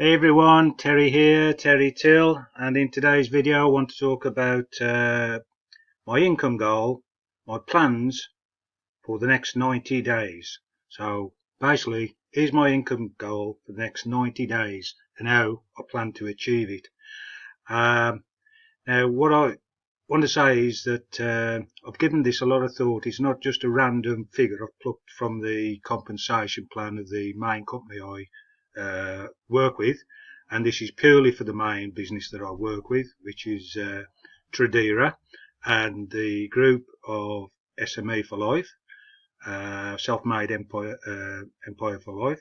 Hey everyone, Terry here, Terry Till, and in today's video I want to talk about my income goal, my plans for the next 90 days. So basically, here's my income goal for the next 90 days and how I plan to achieve it. Now what I want to say is that I've given this a lot of thought. It's not just a random figure I've plucked from the compensation plan of the main company I work with, and this is purely for the main business that I work with, which is Tradera and the group of SME for Life, Self-Made Empire for Life,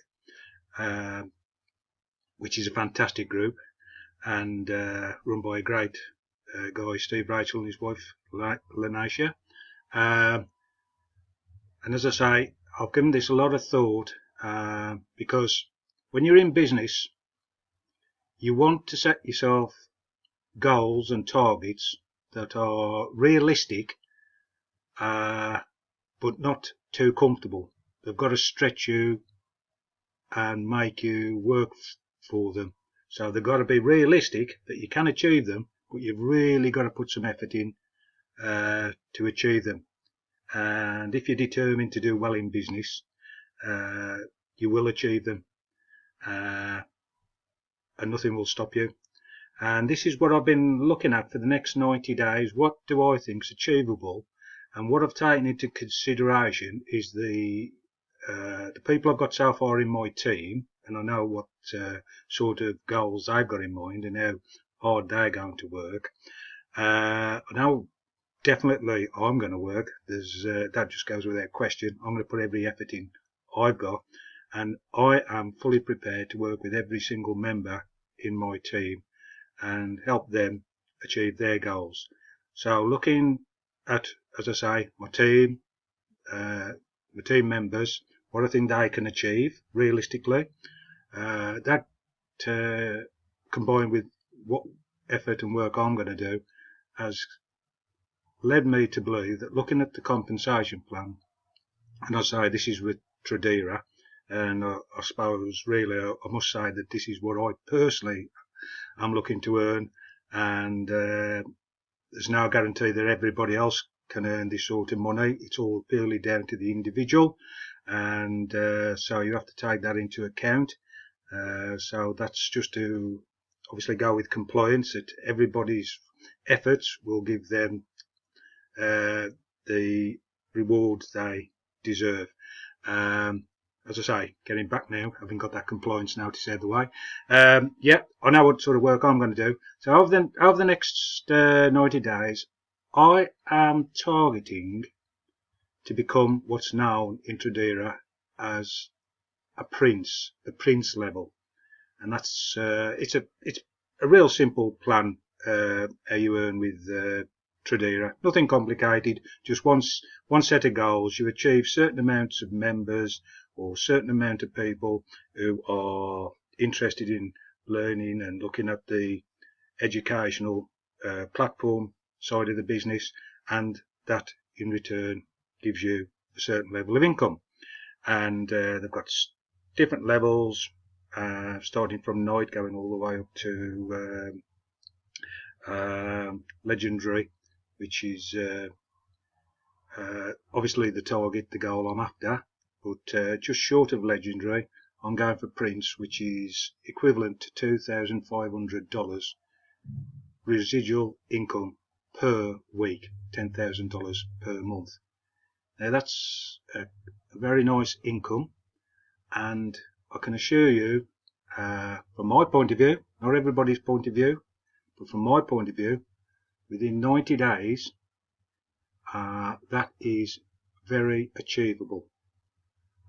which is a fantastic group and run by a great guy, Steve Rachel, and his wife Lanacia. And as I say, I've given this a lot of thought because when you're in business, you want to set yourself goals and targets that are realistic, but not too comfortable. They've got to stretch you and make you work for them. So they've got to be realistic that you can achieve them, but you've really got to put some effort in to achieve them. And if you're determined to do well in business, you will achieve them, and nothing will stop you. And this is what I've been looking at for the next 90 days. What do I think is achievable? And what I've taken into consideration is the people I've got so far in my team, and I know what sort of goals they've got in mind and how hard they're going to work. I know definitely I'm going to work. That just goes without question. I'm going to put every effort in I've got, and I am fully prepared to work with every single member in my team and help them achieve their goals. So looking at, as I say, my team members, what I think they can achieve realistically, that combined with what effort and work I'm going to do, has led me to believe that looking at the compensation plan, and I say this is with Tradera, and I suppose really I must say that this is what I personally am looking to earn, and there's no guarantee that everybody else can earn this sort of money. It's all purely down to the individual, and so you have to take that into account. So that's just to obviously go with compliance, that everybody's efforts will give them the rewards they deserve. As I say, getting back now, having got that compliance notice out of the way. Yeah, I know what sort of work I'm going to do. So over the next 90 days, I am targeting to become what's known in Tradera as a prince, the prince level, and that's it's a real simple plan how you earn with Tradera. Nothing complicated, just one set of goals. You achieve certain amounts of members or certain amount of people who are interested in learning and looking at the educational platform side of the business, and that in return gives you a certain level of income. And they've got different levels, starting from night going all the way up to legendary, which is obviously the target, the goal I'm after, but just short of legendary, I'm going for Prince, which is equivalent to $2,500 residual income per week, $10,000 per month. Now that's a very nice income, and I can assure you, from my point of view, not everybody's point of view, but from my point of view, within 90 days, that is very achievable.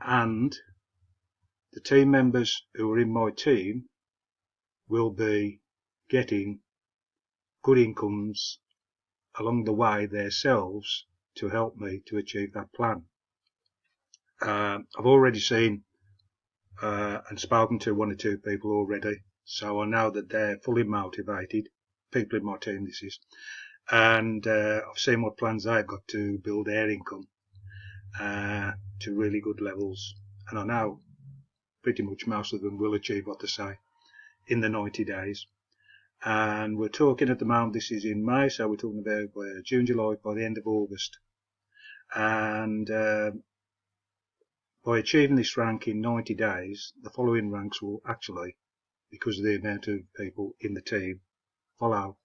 And the team members who are in my team will be getting good incomes along the way themselves to help me to achieve that plan. I've already seen and spoken to one or two people already, so I know that they're fully motivated, people in my team this is, and I've seen what plans they've got to build their income to really good levels, and I know pretty much most of them will achieve what they say. in the 90 days. And we're talking at the moment, this is in May, so we're talking about June, July, by the end of August. And by achieving this rank in 90 days, the following ranks will actually, because of the amount of people in the team, follow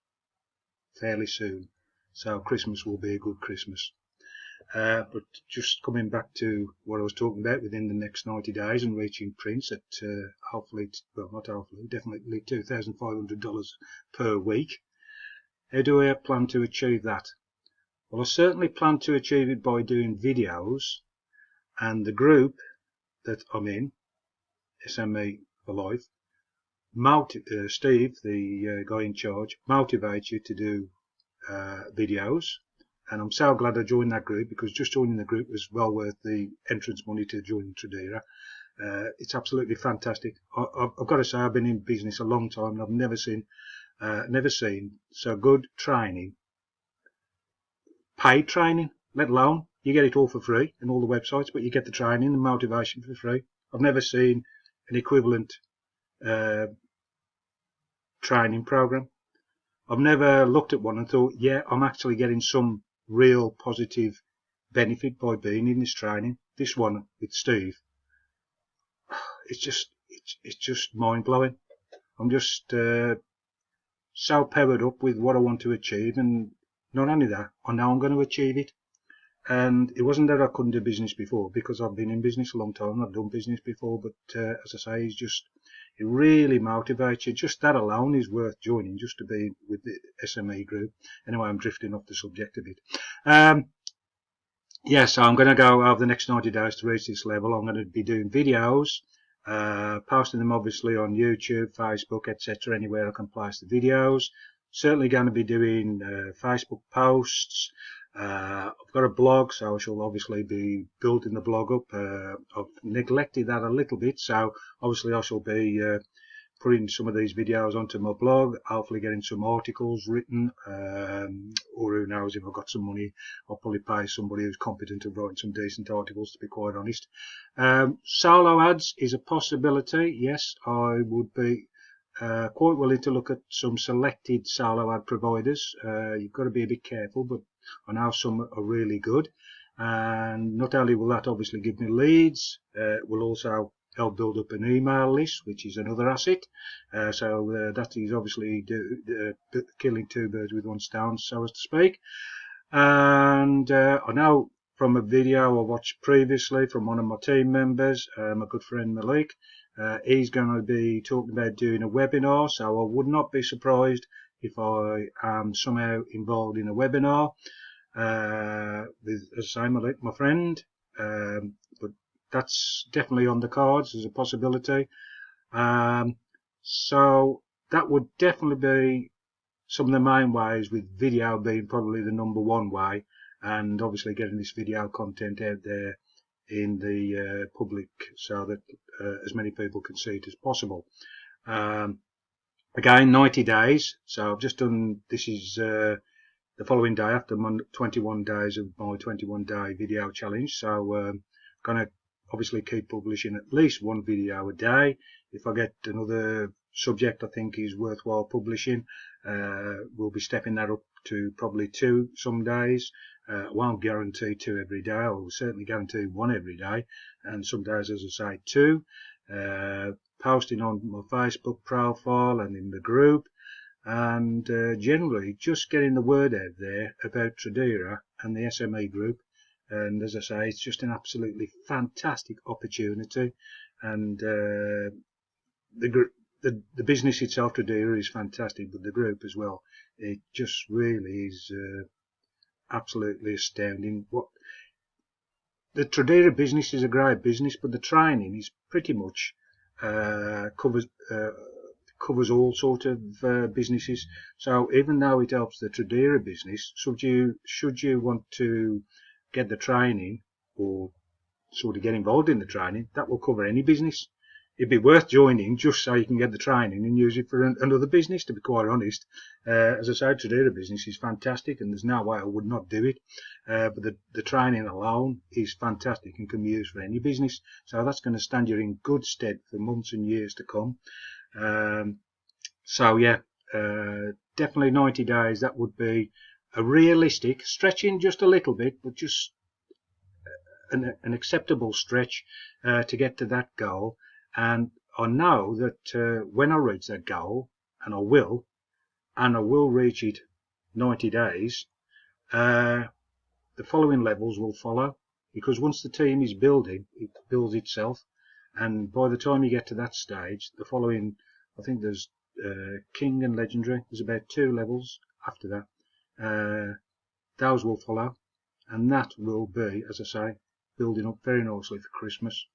fairly soon. So Christmas will be a good Christmas. But just coming back to what I was talking about, within the next 90 days and reaching prints at hopefully, well, not hopefully, definitely $2,500 per week. How do I plan to achieve that? Well, I certainly plan to achieve it by doing videos, and the group that I'm in, SME for Life, Steve, the guy in charge, motivates you to do videos. And I'm so glad I joined that group, because just joining the group was well worth the entrance money to join Tradera. It's absolutely fantastic. I've got to say, I've been in business a long time, and I've never seen so good training, paid training, let alone you get it all for free in all the websites, but you get the training and motivation for free. I've never seen an equivalent training program. I've never looked at one and thought, yeah, I'm actually getting some real positive benefit by being in this training. This one with Steve, it's just mind blowing. I'm just so powered up with what I want to achieve, and not only that, I know I'm going to achieve it. And it wasn't that I couldn't do business before, because I've been in business a long time, I've done business before, but as I say, it really motivates you. Just that alone is worth joining, just to be with the SME group. Anyway, I'm drifting off the subject a bit. Yeah, so I'm going to go over the next 90 days to reach this level. I'm going to be doing videos, posting them obviously on YouTube, Facebook, etc., anywhere I can place the videos. Certainly going to be doing Facebook posts. I've got a blog, so I shall obviously be building the blog up. I've neglected that a little bit, so obviously I shall be putting some of these videos onto my blog, hopefully getting some articles written, or who knows, if I've got some money, I'll probably pay somebody who's competent at writing some decent articles, to be quite honest. Solo ads is a possibility. Yes, I would be quite willing to look at some selected solo ad providers. You've got to be a bit careful, but I know some are really good. And not only will that obviously give me leads, it will also help build up an email list, which is another asset. So that is obviously killing two birds with one stone, so as to speak. And I know from a video I watched previously from one of my team members, my good friend Malik, he's going to be talking about doing a webinar, so I would not be surprised if I am somehow involved in a webinar with, as I say, Malik, my friend. But that's definitely on the cards as a possibility. So that would definitely be some of the main ways, with video being probably the #1 way, and obviously getting this video content out there in the public, so that as many people can see it as possible. Again, 90 days, so I've just done, this is the following day after 21 days of my 21-day video challenge, so going to obviously keep publishing at least one video a day. If I get another subject I think is worthwhile publishing, we'll be stepping that up to probably 2 some days. I won't guarantee 2 every day. I will certainly guarantee 1 every day, and some days, as I say, 2. Posting on my Facebook profile and in the group, and generally just getting the word out there about Tradera and the SME group. And as I say, it's just an absolutely fantastic opportunity, and the business itself, Tradera, is fantastic, but the group as well, it just really is absolutely astounding. What the Tradera business is, a great business, but the training is pretty much covers all sort of businesses. So even though it helps the Tradera business, should you want to get the training or sort of get involved in the training, that will cover any business. It'd be worth joining just so you can get the training and use it for another business, to be quite honest. As I said, Tradera business is fantastic, and there's no way I would not do it. But the training alone is fantastic and can be used for any business. So that's going to stand you in good stead for months and years to come. So yeah, definitely 90 days. That would be a realistic, stretching just a little bit, but just an acceptable stretch to get to that goal. And I know that when I reach that goal, and I will reach it 90 days, the following levels will follow, because once the team is building, it builds itself, and by the time you get to that stage, the following, I think there's King and Legendary, there's about 2 levels after that. Those will follow, and that will be, as I say, building up very nicely for Christmas.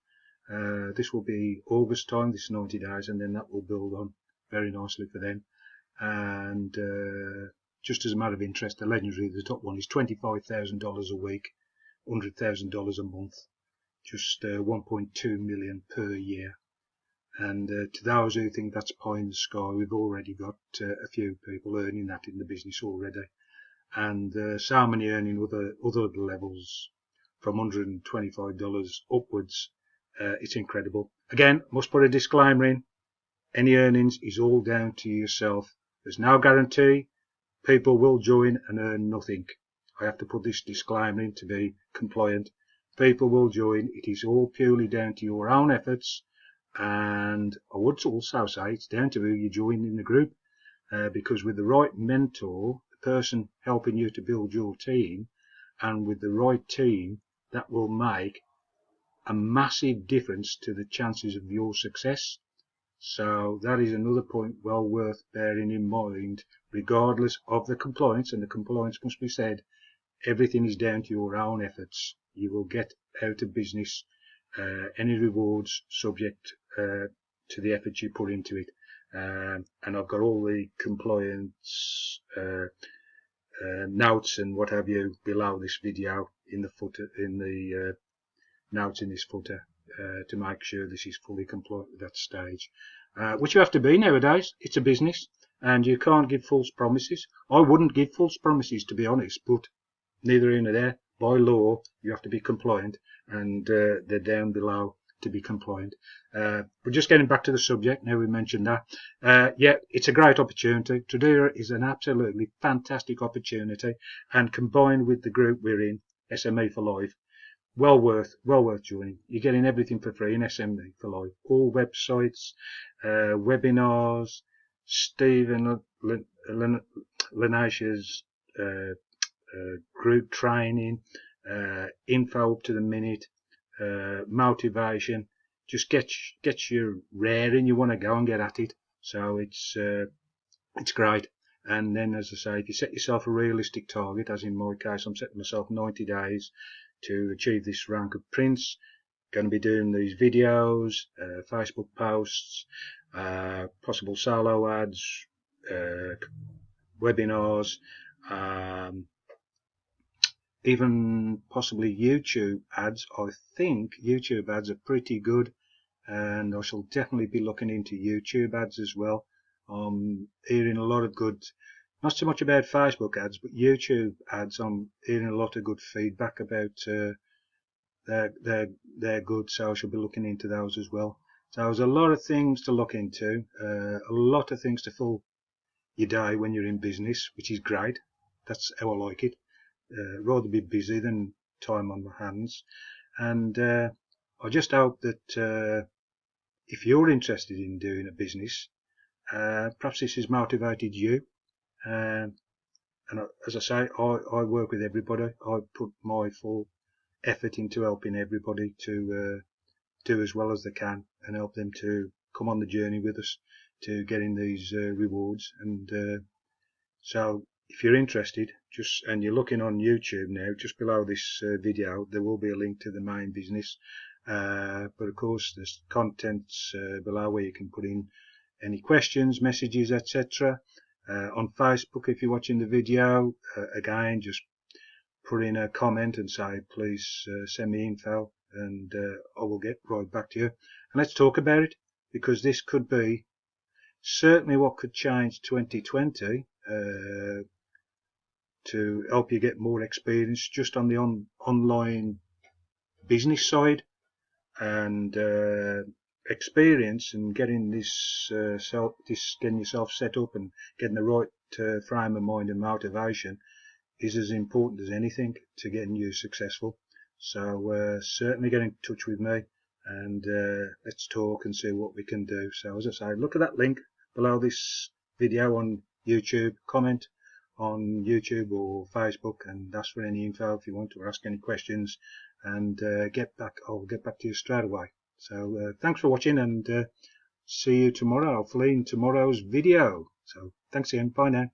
This will be August time, this 90 days, and then that will build on very nicely for them. And just as a matter of interest, the Legendary, the top one, is $25,000 a week, $100,000 a month, just 1.2 million per year. And to those who think that's pie in the sky, we've already got a few people earning that in the business already. And so many earning other levels from $125 upwards. It's incredible. Again, must put a disclaimer in. Any earnings is all down to yourself. There's no guarantee. People will join and earn nothing. I have to put this disclaimer in to be compliant. People will join. It is all purely down to your own efforts. And I would also say it's down to who you join in the group. Because with the right mentor, person helping you to build your team, and with the right team, that will make a massive difference to the chances of your success. So that is another point well worth bearing in mind, regardless of the compliance, and the compliance must be said, everything is down to your own efforts. You will get out of business any rewards subject to the effort you put into it. And I've got all the compliance notes and what have you below this video in the footer, in the notes in this footer, to make sure this is fully compliant with that stage, which you have to be nowadays. It's a business, and you can't give false promises. I wouldn't give false promises, to be honest, but neither here nor there. By law, you have to be compliant, and they're down below to be compliant. But just getting back to the subject, now we mentioned that, yeah, it's a great opportunity. Tradera is an absolutely fantastic opportunity, and combined with the group we're in, SME for Life, well worth joining. You're getting everything for free in SME for Life. All websites, webinars, Stephen Lenash's group training, info up to the minute, motivation. Just gets you raring. You want to go and get at it. So it's great. And then, as I say, if you set yourself a realistic target, as in my case, I'm setting myself 90 days to achieve this rank of Prince. Going to be doing these videos, Facebook posts, possible solo ads, webinars, even possibly YouTube ads. I think YouTube ads are pretty good, and I shall definitely be looking into YouTube ads as well. I'm hearing a lot of good, not so much about Facebook ads, but YouTube ads. I'm hearing a lot of good feedback about they're good, so I shall be looking into those as well. So there's a lot of things to look into, a lot of things to fill your day when you're in business, which is great. That's how I like it. Rather be busy than time on my hands. And I just hope that if you're interested in doing a business, perhaps this has motivated you. And as I say, I work with everybody. I put my full effort into helping everybody to do as well as they can, and help them to come on the journey with us to getting these rewards. And so if you're interested, and you're looking on YouTube now, just below this video, there will be a link to the main business. But of course, there's contents below where you can put in any questions, messages, etc. On Facebook, if you're watching the video, again, just put in a comment and say, please send me info, and I will get right back to you. And let's talk about it, because this could be certainly what could change 2020 to help you get more experience just on the online business side. And experience and getting getting yourself set up and getting the right frame of mind and motivation is as important as anything to getting you successful. So certainly get in touch with me, and let's talk and see what we can do. So as I say, look at that link below this video on YouTube, comment on YouTube or Facebook, and ask for any info if you want to, or ask any questions, and I'll get back to you straight away. So thanks for watching, and see you tomorrow, hopefully in tomorrow's video. So thanks again, bye now.